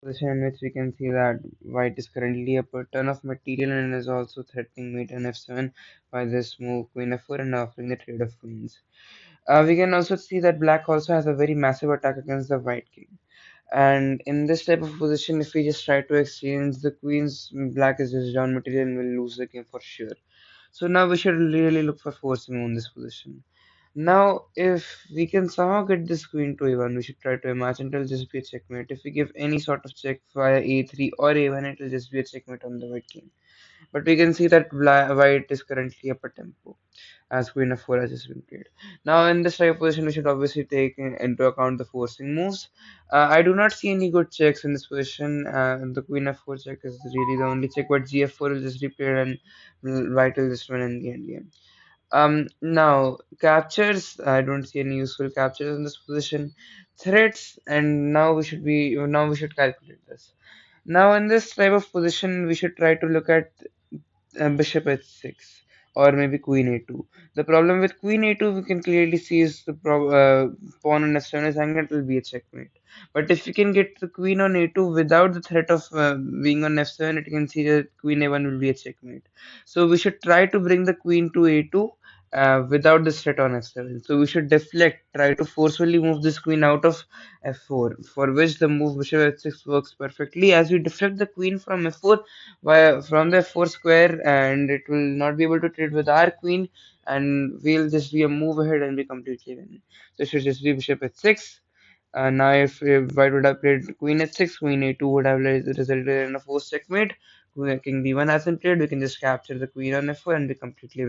Position in which we can see that white is currently up a ton of material and is also threatening mate on f7 by this move queen f4 and offering the trade of queens. We can also see that black also has a very massive attack against the white king. And in this type of position, if we just try to exchange the queens, black is just down material and will lose the game for sure. So now we should really look for forcing on this position. Now, if we can somehow get this queen to a1, we should try to imagine it'll just be a checkmate. If we give any sort of check via a3 or a1, it'll just be a checkmate on the white king. But we can see that white is currently up a tempo as queen f4 has just been played. Now, in this type of position, we should obviously take into account the forcing moves. I do not see any good checks in this position. The queen f4 check is really the only check, but gf4 will just be played and white will just win in the end game. Now captures, I don't see any useful captures in this position. Threats, and now we should calculate this. Now in this type of position, we should try to look at bishop h6 or maybe queen a2. The problem with queen a2 we can clearly see is the pawn on f7 is angled, it will be a checkmate. But if you can get the queen on a2 without the threat of being on f7, it can see that queen a1 will be a checkmate. So we should try to bring the queen to a2 without this threat on f7. So we should deflect, try to forcefully move this queen out of f4, for which the move bishop h6 works perfectly. As we deflect the queen from f4 from the f4 square, and it will not be able to trade with our queen, and we'll just be a move ahead and be completely winning. So it should just be bishop h6. Now, if white would have played queen h6, queen a2 would have resulted in a forced checkmate. King b1 hasn't played, we can just capture the queen on f4 and be completely winning.